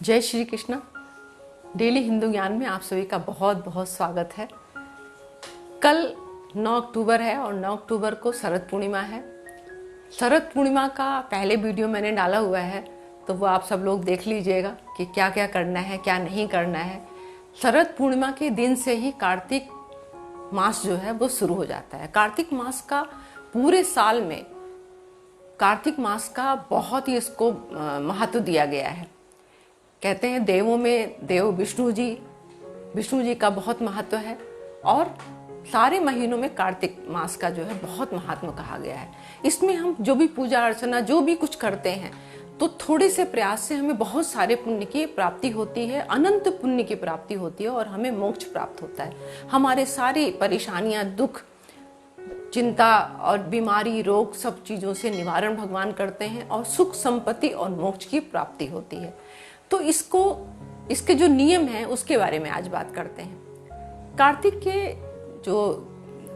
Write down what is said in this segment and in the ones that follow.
जय श्री कृष्ण। डेली हिंदू ज्ञान में आप सभी का बहुत बहुत स्वागत है। कल 9 अक्टूबर है और 9 अक्टूबर को शरद पूर्णिमा है। शरद पूर्णिमा का पहले वीडियो मैंने डाला हुआ है, तो वो आप सब लोग देख लीजिएगा कि क्या क्या करना है, क्या नहीं करना है। शरद पूर्णिमा के दिन से ही कार्तिक मास जो है वो शुरू हो जाता है। कार्तिक मास का पूरे साल में कार्तिक मास का बहुत ही इसको महत्व दिया गया है। कहते हैं देवों में देव विष्णु जी का बहुत महत्व है और सारे महीनों में कार्तिक मास का जो है बहुत महत्व कहा गया है। इसमें हम जो भी पूजा अर्चना जो भी कुछ करते हैं तो थोड़े से प्रयास से हमें बहुत सारे पुण्य की प्राप्ति होती है, अनंत पुण्य की प्राप्ति होती है और हमें मोक्ष प्राप्त होता है। हमारे सारी परेशानियां, दुख, चिंता और बीमारी, रोग सब चीज़ों से निवारण भगवान करते हैं और सुख, संपत्ति और मोक्ष की प्राप्ति होती है। तो इसके जो नियम हैं उसके बारे में आज बात करते हैं। कार्तिक के जो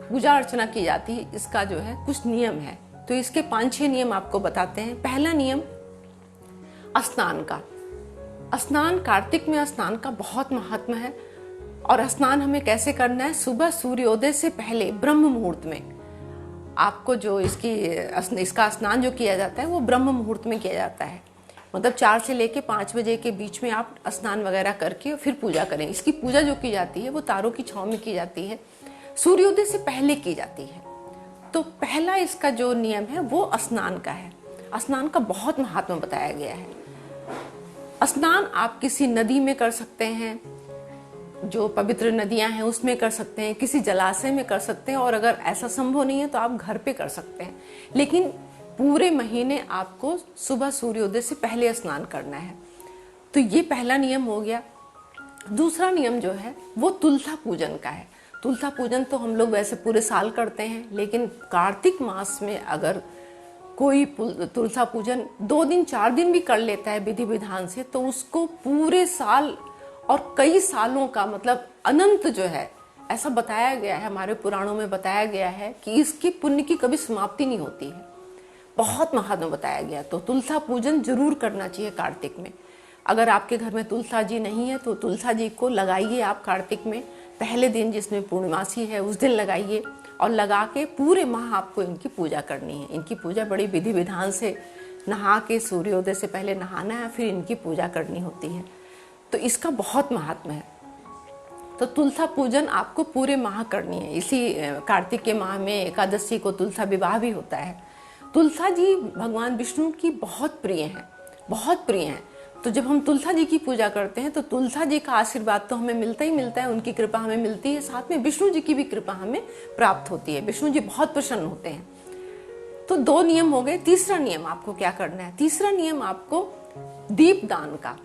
पूजा अर्चना की जाती है इसका जो है कुछ नियम है, तो इसके 5-6 नियम आपको बताते हैं। पहला नियम स्नान का। स्नान, कार्तिक में स्नान का बहुत महत्व है। और स्नान हमें कैसे करना है? सुबह सूर्योदय से पहले ब्रह्म मुहूर्त में आपको जो इसका स्नान जो किया जाता है वो ब्रह्म मुहूर्त में किया जाता है। मतलब 4 से लेके 5 बजे के बीच में आप स्नान वगैरह करके फिर पूजा करें। इसकी पूजा जो की जाती है वो तारों की छांव में की जाती है, सूर्योदय से पहले की जाती है। तो पहला इसका जो नियम है वो स्नान का है। स्नान का बहुत महत्व बताया गया है। स्नान आप किसी नदी में कर सकते हैं, जो पवित्र नदियां हैं उसमें कर सकते हैं, किसी जलाशय में कर सकते हैं और अगर ऐसा संभव नहीं है तो आप घर पे कर सकते हैं। लेकिन पूरे महीने आपको सुबह सूर्योदय से पहले स्नान करना है। तो ये पहला नियम हो गया। दूसरा नियम जो है वो तुलसा पूजन का है। तुलसा पूजन तो हम लोग वैसे पूरे साल करते हैं, लेकिन कार्तिक मास में अगर कोई तुलसा पूजन 2 दिन 4 दिन भी कर लेता है विधि विधान से, तो उसको पूरे साल और कई सालों का, मतलब अनंत जो है, ऐसा बताया गया है, हमारे पुराणों में बताया गया है कि इसकी पुण्य की कभी समाप्ति नहीं होती है। बहुत महत्व बताया गया। तो तुलसा पूजन जरूर करना चाहिए कार्तिक में। अगर आपके घर में तुलसा जी नहीं है तो तुलसा जी को लगाइए आप कार्तिक में पहले दिन, जिसमें पूर्णिमासी है उस दिन लगाइए और लगा के पूरे माह आपको इनकी पूजा करनी है। इनकी पूजा बड़ी विधि विधान से, नहा के सूर्योदय से पहले नहाना है, फिर इनकी पूजा करनी होती है। तो इसका बहुत महत्व है। तो तुलसा पूजन आपको पूरे माह करनी है। इसी कार्तिक के माह में एकादशी को तुलसा विवाह भी होता है। तुलसा जी भगवान विष्णु की बहुत प्रिय हैं, बहुत प्रिय हैं। तो जब हम तुलसा जी की पूजा करते हैं तो तुलसा जी का आशीर्वाद तो हमें मिलता ही मिलता है, उनकी कृपा हमें मिलती है, साथ में विष्णु जी की भी कृपा हमें प्राप्त होती है। विष्णु जी बहुत प्रसन्न होते हैं। तो 2 नियम हो गए। तीसरा नियम आपको क्या करना है? तीसरा नियम आपको दीप दान का।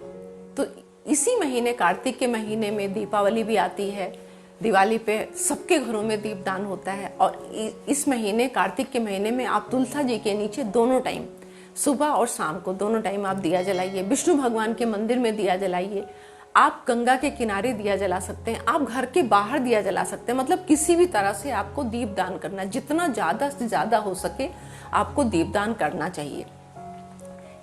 तो इसी महीने, कार्तिक के महीने में दीपावली भी आती है। दिवाली पे सबके घरों में दीपदान होता है और इस महीने, कार्तिक के महीने में आप तुलसा जी के नीचे दोनों टाइम, सुबह और शाम को दोनों टाइम आप दिया जलाइए। विष्णु भगवान के मंदिर में दिया जलाइए। आप गंगा के किनारे दिया जला सकते हैं, आप घर के बाहर दिया जला सकते हैं। मतलब किसी भी तरह से आपको दीपदान करना, जितना ज़्यादा से ज़्यादा हो सके आपको दीपदान करना चाहिए।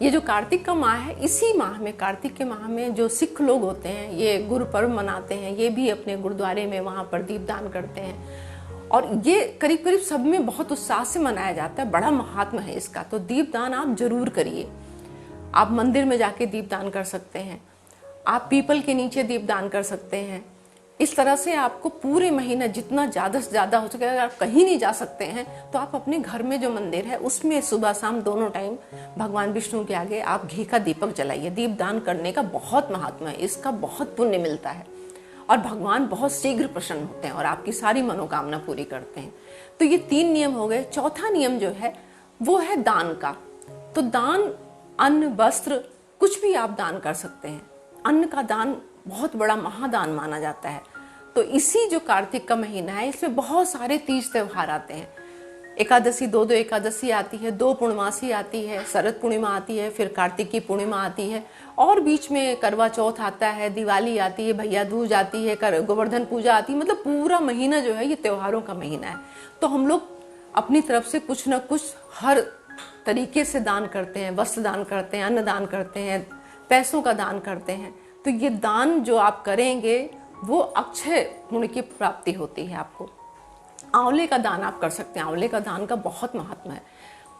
ये जो कार्तिक का माह है, इसी माह में, कार्तिक के माह में जो सिख लोग होते हैं ये गुरुपर्व मनाते हैं। ये भी अपने गुरुद्वारे में वहाँ पर दीपदान करते हैं और ये करीब करीब सब में बहुत उत्साह से मनाया जाता है। बड़ा महात्मा है इसका। तो दीपदान आप जरूर करिए। आप मंदिर में जाके दीपदान कर सकते हैं, आप पीपल के नीचे दीपदान कर सकते हैं। इस तरह से आपको पूरे महीना जितना ज़्यादा से ज़्यादा हो सके, अगर आप कहीं नहीं जा सकते हैं तो आप अपने घर में जो मंदिर है उसमें सुबह शाम दोनों टाइम भगवान विष्णु के आगे आप घी का दीपक जलाइए। दीपदान करने का बहुत महत्व है, इसका बहुत पुण्य मिलता है और भगवान बहुत शीघ्र प्रसन्न होते हैं और आपकी सारी मनोकामना पूरी करते हैं। तो ये 3 नियम हो गए। चौथा नियम जो है वो है दान का। तो दान, अन्न, वस्त्र, कुछ भी आप दान कर सकते हैं। अन्न का दान बहुत बड़ा महादान माना जाता है। तो इसी जो कार्तिक का महीना है इसमें बहुत सारे तीज त्योहार आते हैं। एकादशी, 2 एकादशी आती है, 2 पूर्णमासी आती है, शरद पूर्णिमा आती है, फिर कार्तिक की पूर्णिमा आती है और बीच में करवा चौथ आता है, दिवाली आती है, भैया दूज आती है, गोवर्धन पूजा आती है। मतलब पूरा महीना जो है ये त्योहारों का महीना है। तो हम लोग अपनी तरफ से कुछ ना कुछ हर तरीके से दान करते हैं। वस्त्र दान करते हैं, अन्न दान करते हैं, पैसों का दान करते हैं, तो ये दान जो आप करेंगे वो अक्षय पुण्य की प्राप्ति होती है आपको। आंवले का दान आप कर सकते हैं, आंवले का दान का बहुत महत्व है।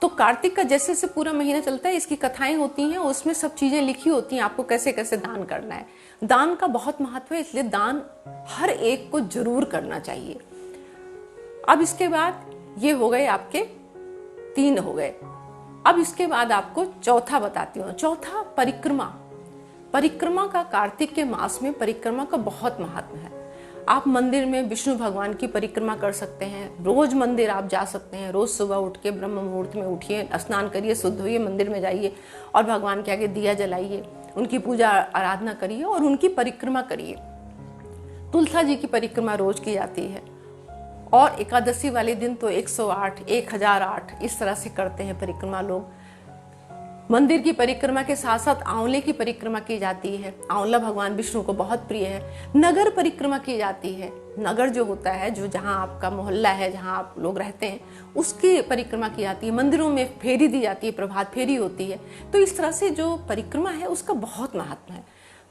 तो कार्तिक का जैसे जैसे पूरा महीना चलता है, इसकी कथाएं होती हैं, उसमें सब चीजें लिखी होती हैं आपको कैसे कैसे दान करना है। दान का बहुत महत्व है, इसलिए दान हर एक को जरूर करना चाहिए। अब इसके बाद ये हो गए आपके 3 हो गए। अब इसके बाद आपको चौथा बताती हूँ। चौथा परिक्रमा। परिक्रमा का कार्तिक के मास में परिक्रमा का बहुत महत्व है। आप मंदिर में विष्णु भगवान की परिक्रमा कर सकते हैं। रोज मंदिर आप जा सकते हैं। रोज सुबह उठ के ब्रह्म मुहूर्त में उठिए, स्नान करिए, शुद्ध होइए, मंदिर में जाइए और भगवान के आगे दिया जलाइए, उनकी पूजा आराधना करिए और उनकी परिक्रमा करिए। तुलसा जी की परिक्रमा रोज की जाती है और एकादशी वाले दिन तो 108, 1008 इस तरह से करते हैं परिक्रमा लोग। मंदिर की परिक्रमा के साथ साथ आंवले की परिक्रमा की जाती है। आंवला भगवान विष्णु को बहुत प्रिय है। नगर परिक्रमा की जाती है। नगर जो होता है, जो जहाँ आपका मोहल्ला है, जहाँ आप लोग रहते हैं, उसकी परिक्रमा की जाती है। मंदिरों में फेरी दी जाती है, प्रभात फेरी होती है। तो इस तरह से जो परिक्रमा है उसका बहुत महत्व है।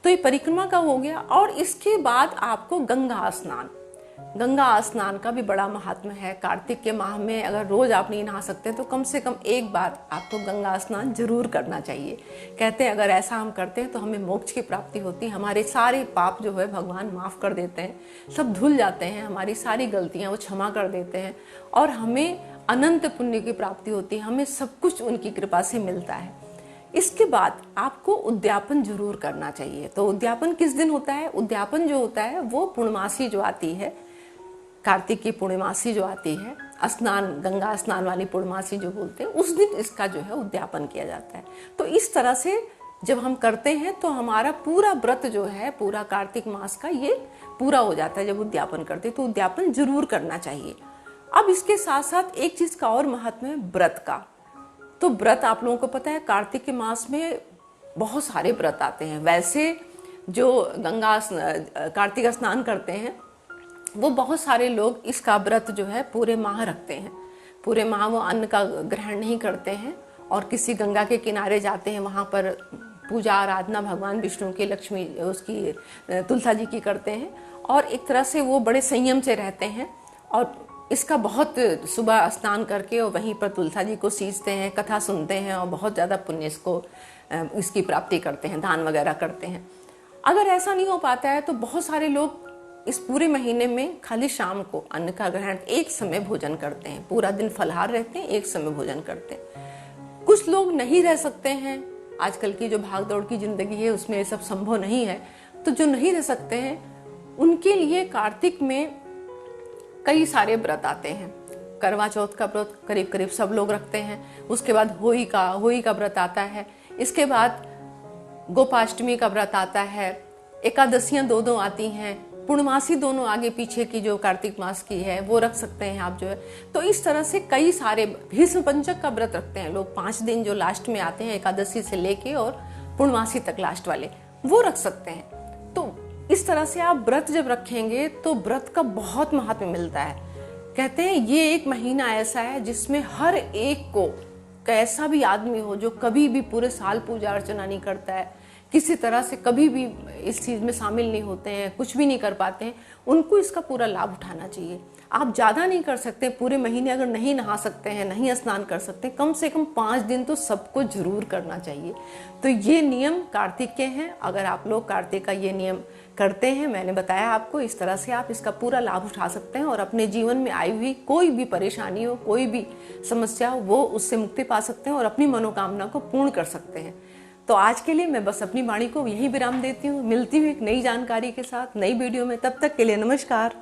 तो ये परिक्रमा का हो गया। और इसके बाद आपको गंगा स्नान। गंगा स्नान का भी बड़ा महात्म है। कार्तिक के माह में अगर रोज आप नहीं नहा सकते तो कम से कम एक बार आपको गंगा स्नान जरूर करना चाहिए। कहते हैं अगर ऐसा हम करते हैं तो हमें मोक्ष की प्राप्ति होती है। हमारे सारे पाप जो है भगवान माफ कर देते हैं, सब धुल जाते हैं, हमारी सारी गलतियां वो क्षमा कर देते हैं और हमें अनंत पुण्य की प्राप्ति होती है। हमें सब कुछ उनकी कृपा से मिलता है। इसके बाद आपको उद्यापन जरूर करना चाहिए। तो उद्यापन किस दिन होता है? उद्यापन जो होता है वो पूर्णमासी जो आती है, कार्तिक की पूर्णमासी जो आती है, स्नान, गंगा स्नान वाली पूर्णमासी जो बोलते हैं, उस दिन इसका जो है उद्यापन किया जाता है। तो इस तरह से जब हम करते हैं तो हमारा पूरा व्रत जो है, पूरा कार्तिक मास का ये पूरा हो जाता है। जब उद्यापन करते हैं तो उद्यापन जरूर करना चाहिए। अब इसके साथ साथ एक चीज का और महत्व है, व्रत का। तो व्रत आप लोगों को पता है कार्तिक के मास में बहुत सारे व्रत आते हैं। वैसे जो कार्तिक स्नान करते हैं वो बहुत सारे लोग इसका व्रत जो है पूरे माह रखते हैं। पूरे माह वो अन्न का ग्रहण नहीं करते हैं और किसी गंगा के किनारे जाते हैं, वहाँ पर पूजा आराधना भगवान विष्णु की, लक्ष्मी उसकी, तुलसा जी की करते हैं और एक तरह से वो बड़े संयम से रहते हैं। और इसका बहुत सुबह स्नान करके और वहीं पर तुलसा जी को सींचते हैं, कथा सुनते हैं और बहुत ज़्यादा पुण्य इसकी प्राप्ति करते हैं, दान वगैरह करते हैं। अगर ऐसा नहीं हो पाता है तो बहुत सारे लोग इस पूरे महीने में खाली शाम को अन्न का ग्रहण, एक समय भोजन करते हैं। पूरा दिन फलाहार रहते हैं, एक समय भोजन करते हैं। कुछ लोग नहीं रह सकते हैं, आजकल की जो भागदौड़ की जिंदगी है उसमें ये सब संभव नहीं है। तो जो नहीं रह सकते हैं उनके लिए कार्तिक में कई सारे व्रत आते हैं। करवा चौथ का व्रत करीब करीब सब लोग रखते हैं। उसके बाद होई का व्रत आता है। इसके बाद गोपाष्टमी का व्रत आता है। एकादशियां 2 आती हैं। पूर्णमासी दोनों आगे पीछे की जो कार्तिक मास की है वो रख सकते हैं आप जो है। तो इस तरह से कई सारे, भीष्म पंचक का व्रत रखते हैं लोग, 5 दिन जो लास्ट में आते हैं एकादशी से लेके और पूर्णमासी तक लास्ट वाले, वो रख सकते हैं। तो इस तरह से आप व्रत जब रखेंगे तो व्रत का बहुत महत्व मिलता है। कहते हैं ये एक महीना ऐसा है जिसमें हर एक को, कैसा भी आदमी हो जो कभी भी पूरे साल पूजा अर्चना नहीं करता है, किसी तरह से कभी भी इस चीज़ में शामिल नहीं होते हैं, कुछ भी नहीं कर पाते हैं, उनको इसका पूरा लाभ उठाना चाहिए। आप ज़्यादा नहीं कर सकते, पूरे महीने अगर नहीं नहा सकते हैं, नहीं स्नान कर सकते, कम से कम 5 दिन तो सबको जरूर करना चाहिए। तो ये नियम कार्तिक के हैं। अगर आप लोग कार्तिक का ये नियम करते हैं, मैंने बताया आपको, इस तरह से आप इसका पूरा लाभ उठा सकते हैं और अपने जीवन में आई हुई कोई भी परेशानी हो, कोई भी समस्या हो, वो उससे मुक्ति पा सकते हैं और अपनी मनोकामना को पूर्ण कर सकते हैं। तो आज के लिए मैं बस अपनी वाणी को यहीं विराम देती हूँ। मिलती हूँ एक नई जानकारी के साथ नई वीडियो में। तब तक के लिए नमस्कार।